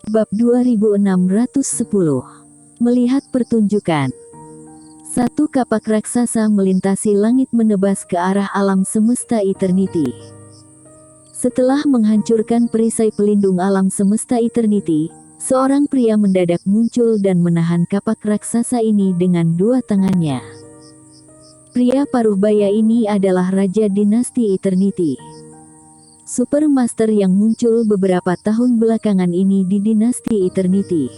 Bab 2610. Melihat pertunjukan. Satu kapak raksasa melintasi langit menebas ke arah alam semesta Eternity. Setelah menghancurkan perisai pelindung alam semesta Eternity, seorang pria mendadak muncul dan menahan kapak raksasa ini dengan dua tangannya. Pria paruh baya ini adalah Raja Dinasti Eternity. Supermaster yang muncul beberapa tahun belakangan ini di Dinasti Eternity.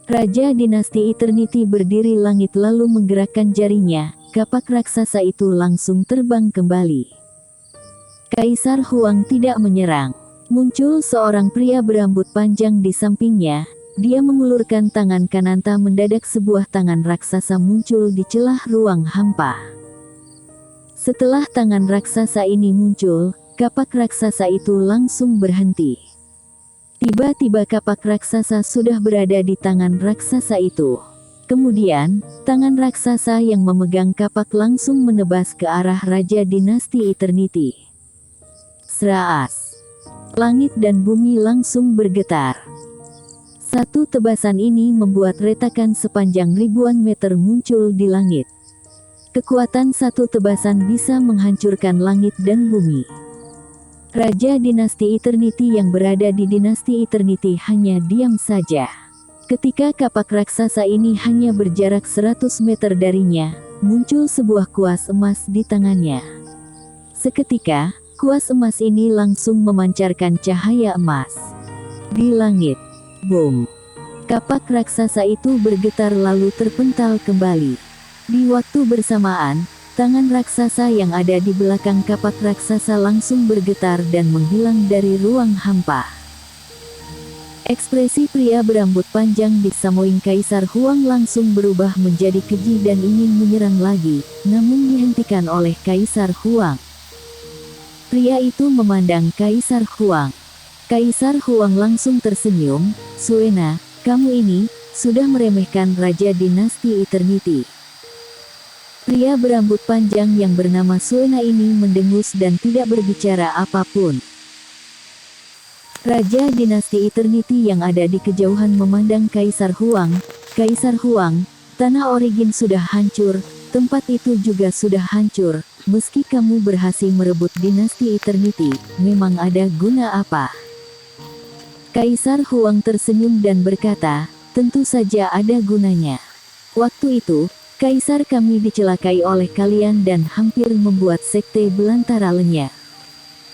Raja Dinasti Eternity berdiri langit lalu menggerakkan jarinya, kapak raksasa itu langsung terbang kembali. Kaisar Huang tidak menyerang. Muncul seorang pria berambut panjang di sampingnya, dia mengulurkan tangan kanan, mendadak sebuah tangan raksasa muncul di celah ruang hampa. Setelah tangan raksasa ini muncul, kapak raksasa itu langsung berhenti. Tiba-tiba kapak raksasa sudah berada di tangan raksasa itu. Kemudian, tangan raksasa yang memegang kapak langsung menebas ke arah Raja Dinasti Eternity. Seraas. Langit dan bumi langsung bergetar. Satu tebasan ini membuat retakan sepanjang ribuan meter muncul di langit. Kekuatan satu tebasan bisa menghancurkan langit dan bumi. Raja Dinasti Eternity yang berada di Dinasti Eternity hanya diam saja. Ketika kapak raksasa ini hanya berjarak 100 meter darinya, muncul sebuah kuas emas di tangannya. Seketika, kuas emas ini langsung memancarkan cahaya emas. Di langit, boom! Kapak raksasa itu bergetar lalu terpental kembali. Di waktu bersamaan, tangan raksasa yang ada di belakang kapak raksasa langsung bergetar dan menghilang dari ruang hampa. Ekspresi pria berambut panjang di samping Kaisar Huang langsung berubah menjadi keji dan ingin menyerang lagi, namun dihentikan oleh Kaisar Huang. Pria itu memandang Kaisar Huang. Kaisar Huang langsung tersenyum, "Suena, kamu ini sudah meremehkan Raja Dinasti Eternity." Pria berambut panjang yang bernama Suena ini mendengus dan tidak berbicara apapun. Raja Dinasti Eternity yang ada di kejauhan memandang Kaisar Huang. "Kaisar Huang, tanah Origin sudah hancur, tempat itu juga sudah hancur. Meski kamu berhasil merebut Dinasti Eternity, memang ada guna apa?" Kaisar Huang tersenyum dan berkata, "Tentu saja ada gunanya. Waktu itu, Kaisar kami dicelakai oleh kalian dan hampir membuat sekte belantara lenyap.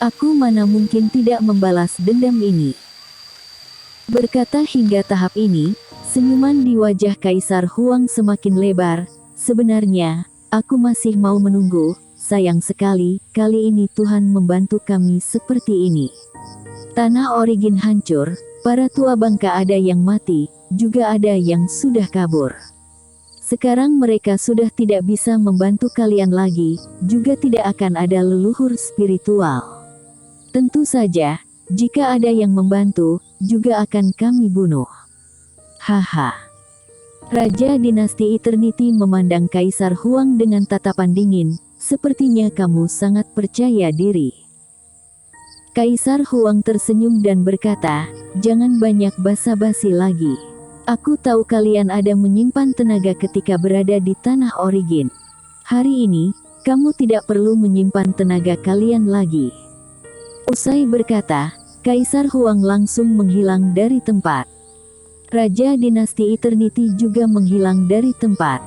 Aku mana mungkin tidak membalas dendam ini." Berkata hingga tahap ini, senyuman di wajah Kaisar Huang semakin lebar. "Sebenarnya, aku masih mau menunggu, sayang sekali, kali ini Tuhan membantu kami seperti ini. Tanah Origin hancur, para tua bangka ada yang mati, juga ada yang sudah kabur. Sekarang mereka sudah tidak bisa membantu kalian lagi, juga tidak akan ada leluhur spiritual. Tentu saja, jika ada yang membantu, juga akan kami bunuh." Haha. Raja Dinasti Eternity memandang Kaisar Huang dengan tatapan dingin, "Sepertinya kamu sangat percaya diri." Kaisar Huang tersenyum dan berkata, "Jangan banyak basa-basi lagi. Aku tahu kalian ada menyimpan tenaga ketika berada di tanah Origin. Hari ini, kamu tidak perlu menyimpan tenaga kalian lagi." Usai berkata, Kaisar Huang langsung menghilang dari tempat. Raja Dinasti Eternity juga menghilang dari tempat.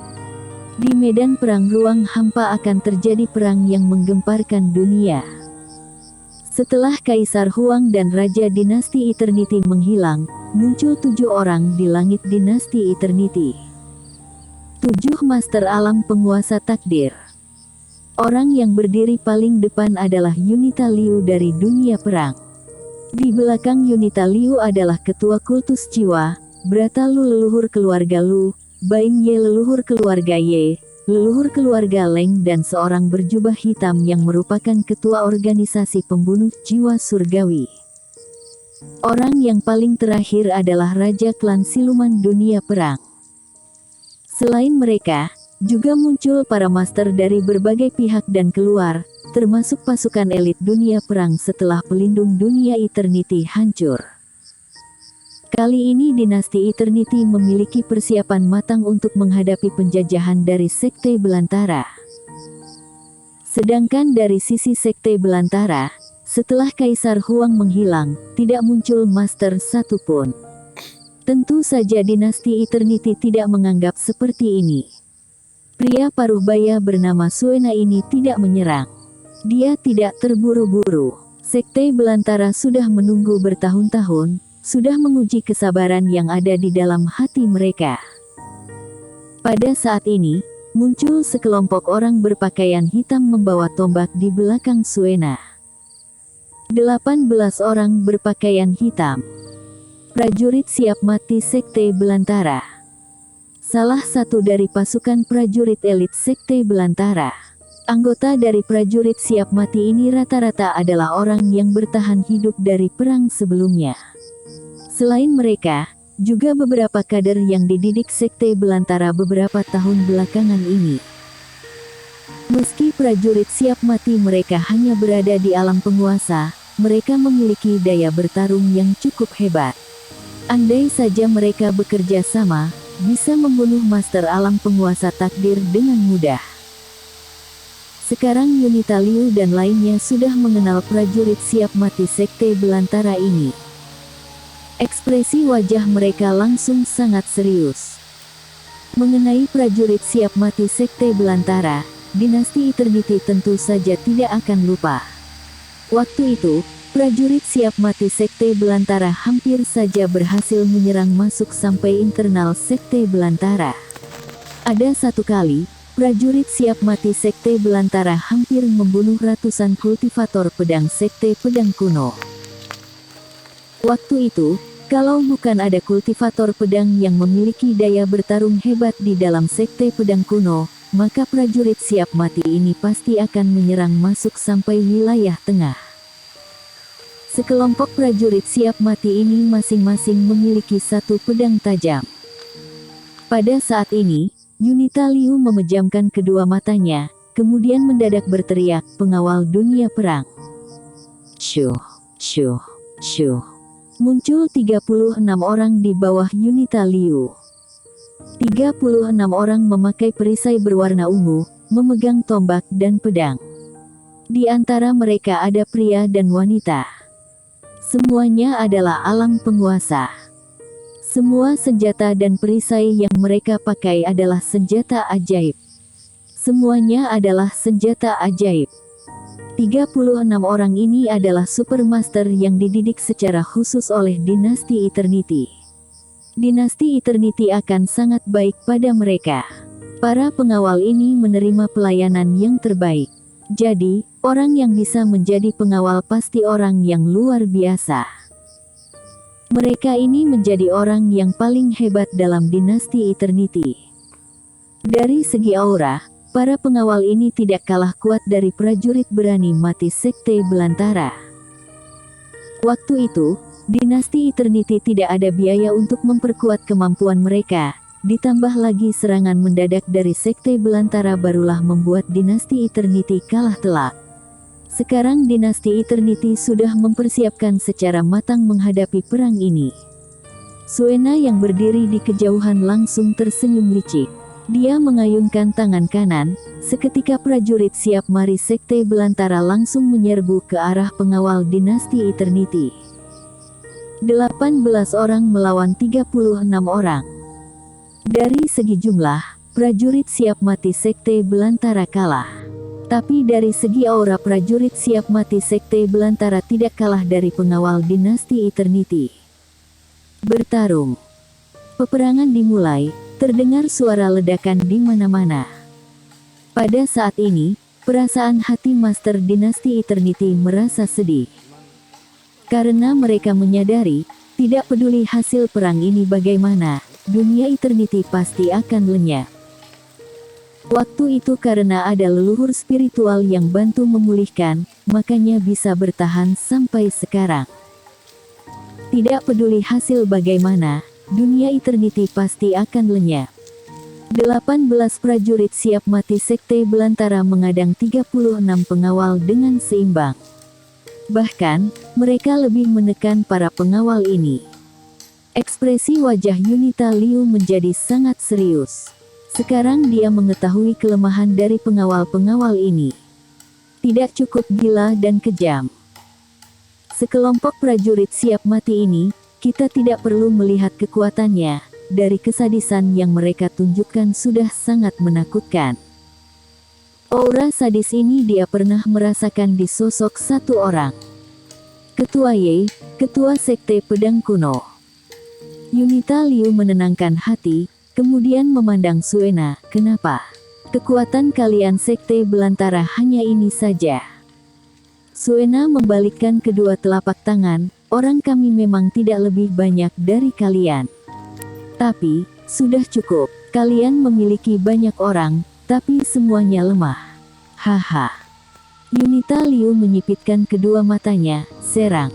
Di medan perang ruang hampa akan terjadi perang yang menggemparkan dunia. Setelah Kaisar Huang dan Raja Dinasti Eternity menghilang, muncul 7 orang di langit Dinasti Eternity. 7 Master Alam Penguasa Takdir. Orang yang berdiri paling depan adalah Yunita Liu dari dunia perang. Di belakang Yunita Liu adalah Ketua Kultus Jiwa, Brata Lu leluhur keluarga Lu, Bain Ye leluhur keluarga Ye, leluhur keluarga Leng dan seorang berjubah hitam yang merupakan ketua organisasi pembunuh jiwa surgawi. Orang yang paling terakhir adalah Raja Klan Siluman Dunia Perang. Selain mereka, juga muncul para master dari berbagai pihak dan keluar, termasuk pasukan elit dunia perang setelah pelindung dunia Eternity hancur. Kali ini dinasti Eternity memiliki persiapan matang untuk menghadapi penjajahan dari Sekte Belantara. Sedangkan dari sisi Sekte Belantara, setelah Kaisar Huang menghilang, tidak muncul master satupun. Tentu saja dinasti Eternity tidak menganggap seperti ini. Pria paruh baya bernama Suena ini tidak menyerang. Dia tidak terburu-buru. Sekte Belantara sudah menunggu bertahun-tahun, sudah menguji kesabaran yang ada di dalam hati mereka. Pada saat ini, muncul sekelompok orang berpakaian hitam membawa tombak di belakang Suena. 18 orang berpakaian hitam. Prajurit siap mati Sekte Belantara. Salah satu dari pasukan prajurit elit Sekte Belantara. Anggota dari prajurit siap mati ini rata-rata adalah orang yang bertahan hidup dari perang sebelumnya. Selain mereka, juga beberapa kader yang dididik Sekte Belantara beberapa tahun belakangan ini. Meski prajurit siap mati mereka hanya berada di alam penguasa, mereka memiliki daya bertarung yang cukup hebat. Andai saja mereka bekerja sama, bisa membunuh master alam penguasa takdir dengan mudah. Sekarang Yunita Liu dan lainnya sudah mengenal prajurit siap mati Sekte Belantara ini. Ekspresi wajah mereka langsung sangat serius. Mengenai prajurit siap mati Sekte Belantara, dinasti Eternity tentu saja tidak akan lupa. Waktu itu, prajurit siap mati Sekte Belantara hampir saja berhasil menyerang masuk sampai internal Sekte Belantara. Ada satu kali, prajurit siap mati Sekte Belantara hampir membunuh ratusan kultivator pedang Sekte Pedang Kuno. Waktu itu, kalau bukan ada kultivator pedang yang memiliki daya bertarung hebat di dalam Sekte Pedang Kuno, maka prajurit siap mati ini pasti akan menyerang masuk sampai wilayah tengah. Sekelompok prajurit siap mati ini masing-masing memiliki satu pedang tajam. Pada saat ini, Yunita Liu memejamkan kedua matanya, kemudian mendadak berteriak, "Pengawal dunia perang!" Syuh, syuh, syuh. Muncul 36 orang di bawah Yunita Liu. 36 orang memakai perisai berwarna ungu, memegang tombak dan pedang. Di antara mereka ada pria dan wanita. Semuanya adalah alam penguasa. Semua senjata dan perisai yang mereka pakai adalah senjata ajaib. Semuanya adalah senjata ajaib. 36 orang ini adalah Supermaster yang dididik secara khusus oleh dinasti Eternity. Dinasti Eternity akan sangat baik pada mereka. Para pengawal ini menerima pelayanan yang terbaik. Jadi, orang yang bisa menjadi pengawal pasti orang yang luar biasa. Mereka ini menjadi orang yang paling hebat dalam dinasti Eternity. Dari segi aura, para pengawal ini tidak kalah kuat dari prajurit berani mati Sekte Belantara. Waktu itu, dinasti Eternity tidak ada biaya untuk memperkuat kemampuan mereka, ditambah lagi serangan mendadak dari Sekte Belantara barulah membuat dinasti Eternity kalah telak. Sekarang dinasti Eternity sudah mempersiapkan secara matang menghadapi perang ini. Suena yang berdiri di kejauhan langsung tersenyum licik. Dia mengayunkan tangan kanan, seketika prajurit siap mari Sekte Belantara langsung menyerbu ke arah pengawal dinasti Eternity. 18 orang melawan 36 orang. Dari segi jumlah, prajurit siap mati Sekte Belantara kalah. Tapi dari segi aura prajurit siap mati Sekte Belantara tidak kalah dari pengawal dinasti Eternity. Bertarung. Peperangan dimulai. Terdengar suara ledakan di mana-mana. Pada saat ini, perasaan hati Master Dinasti Eternity merasa sedih. Karena mereka menyadari, tidak peduli hasil perang ini bagaimana, dunia Eternity pasti akan lenyap. Waktu itu karena ada leluhur spiritual yang bantu memulihkan, makanya bisa bertahan sampai sekarang. Tidak peduli hasil bagaimana, dunia Eternity pasti akan lenyap. 18 prajurit siap mati Sekte Belantara mengadang 36 pengawal dengan seimbang. Bahkan, mereka lebih menekan para pengawal ini. Ekspresi wajah Yunita Liu menjadi sangat serius. Sekarang dia mengetahui kelemahan dari pengawal-pengawal ini. Tidak cukup gila dan kejam. Sekelompok prajurit siap mati ini, kita tidak perlu melihat kekuatannya. Dari kesadisan yang mereka tunjukkan sudah sangat menakutkan. Aura sadis ini dia pernah merasakan di sosok satu orang. Ketua Ye, ketua Sekte Pedang Kuno. Yunita Liu menenangkan hati, kemudian memandang Suena. Kenapa? Kekuatan kalian Sekte Belantara hanya ini saja. Suena membalikkan kedua telapak tangan, orang kami memang tidak lebih banyak dari kalian. Tapi, sudah cukup, kalian memiliki banyak orang, tapi semuanya lemah. Haha. Yunita Liu menyipitkan kedua matanya, serang.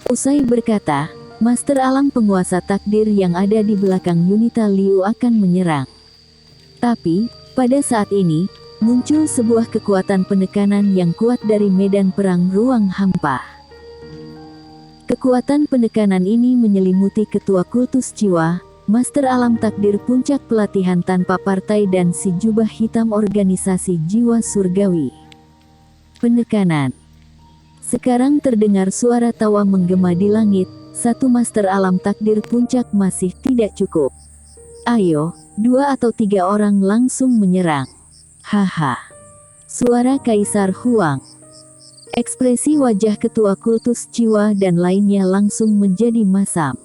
Usai berkata, Master Alam Penguasa Takdir yang ada di belakang Yunita Liu akan menyerang. Tapi, pada saat ini, muncul sebuah kekuatan penekanan yang kuat dari medan perang ruang hampa. Kekuatan penekanan ini menyelimuti Ketua Kultus Jiwa, Master Alam Takdir Puncak Pelatihan Tanpa Partai dan si Jubah Hitam Organisasi Jiwa Surgawi. Penekanan. Sekarang terdengar suara tawa menggema di langit. Satu Master Alam Takdir Puncak masih tidak cukup. Ayo, 2 atau 3 orang langsung menyerang. Haha. Suara Kaisar Huang. Ekspresi wajah Ketua Kultus Jiwa dan lainnya langsung menjadi masam.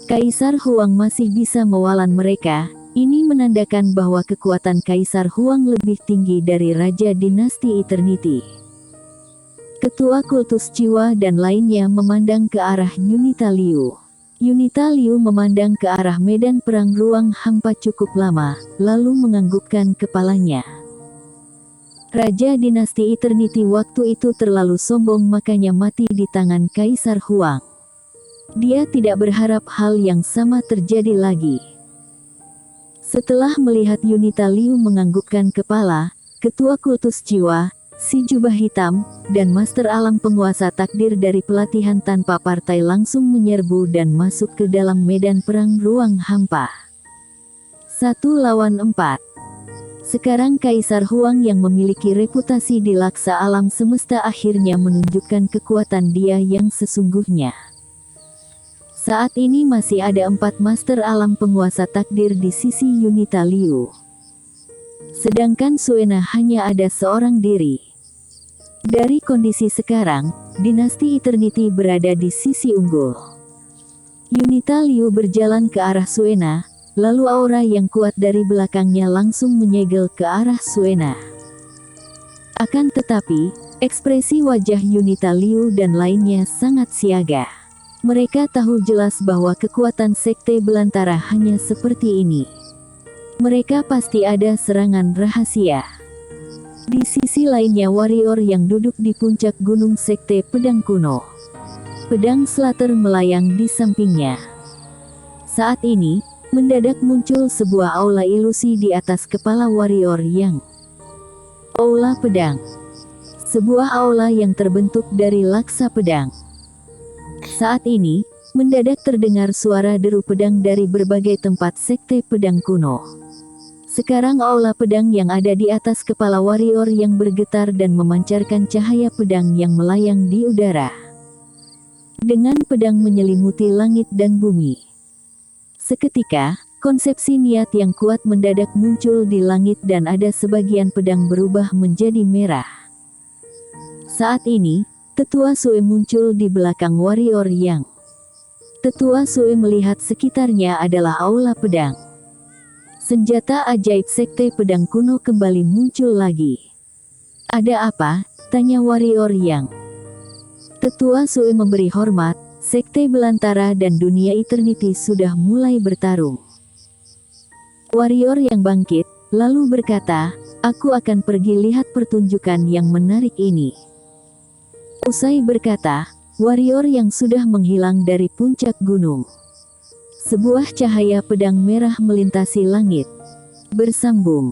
Kaisar Huang masih bisa mewalan mereka. Ini menandakan bahwa kekuatan Kaisar Huang lebih tinggi dari Raja Dinasti Eternity. Ketua Kultus Jiwa dan lainnya memandang ke arah Yunita Liu. Yunita Liu memandang ke arah medan perang ruang hampa cukup lama, lalu menganggukkan kepalanya. Raja Dinasti Eternity waktu itu terlalu sombong makanya mati di tangan Kaisar Huang. Dia tidak berharap hal yang sama terjadi lagi. Setelah melihat Yunita Liu menganggukkan kepala, Ketua Kultus Jiwa, si Jubah Hitam, dan Master Alam Penguasa Takdir dari Pelatihan Tanpa Partai langsung menyerbu dan masuk ke dalam medan perang ruang hampa. 1 lawan 4. Sekarang Kaisar Huang yang memiliki reputasi di laksa alam semesta akhirnya menunjukkan kekuatan dia yang sesungguhnya. Saat ini masih ada 4 Master Alam Penguasa Takdir di sisi Yunita Liu. Sedangkan Suena hanya ada seorang diri. Dari kondisi sekarang, Dinasti Eternity berada di sisi unggul. Yunita Liu berjalan ke arah Suena, lalu aura yang kuat dari belakangnya langsung menyegel ke arah Suena. Akan tetapi, ekspresi wajah Yunita Liu dan lainnya sangat siaga. Mereka tahu jelas bahwa kekuatan Sekte Belantara hanya seperti ini. Mereka pasti ada serangan rahasia. Di sisi lainnya warrior yang duduk di puncak gunung Sekte Pedang Kuno. Pedang Slater melayang di sampingnya. Saat ini, mendadak muncul sebuah aula ilusi di atas kepala warrior yang Aula Pedang. Sebuah aula yang terbentuk dari laksa pedang. Saat ini, mendadak terdengar suara deru pedang dari berbagai tempat Sekte Pedang Kuno. Sekarang aula pedang yang ada di atas kepala warrior yang bergetar dan memancarkan cahaya pedang yang melayang di udara. Dengan pedang menyelimuti langit dan bumi. Seketika, konsepsi niat yang kuat mendadak muncul di langit dan ada sebagian pedang berubah menjadi merah. Saat ini, Tetua Sue muncul di belakang warrior yang. Tetua Sue melihat sekitarnya adalah aula pedang. Senjata ajaib Sekte Pedang Kuno kembali muncul lagi. Ada apa? Tanya warrior yang. Tetua Sue memberi hormat, Sekte Belantara dan dunia Eternity sudah mulai bertarung. Warrior yang bangkit, lalu berkata, aku akan pergi lihat pertunjukan yang menarik ini. Usai berkata, warrior yang sudah menghilang dari puncak gunung. Sebuah cahaya pedang merah melintasi langit. Bersambung.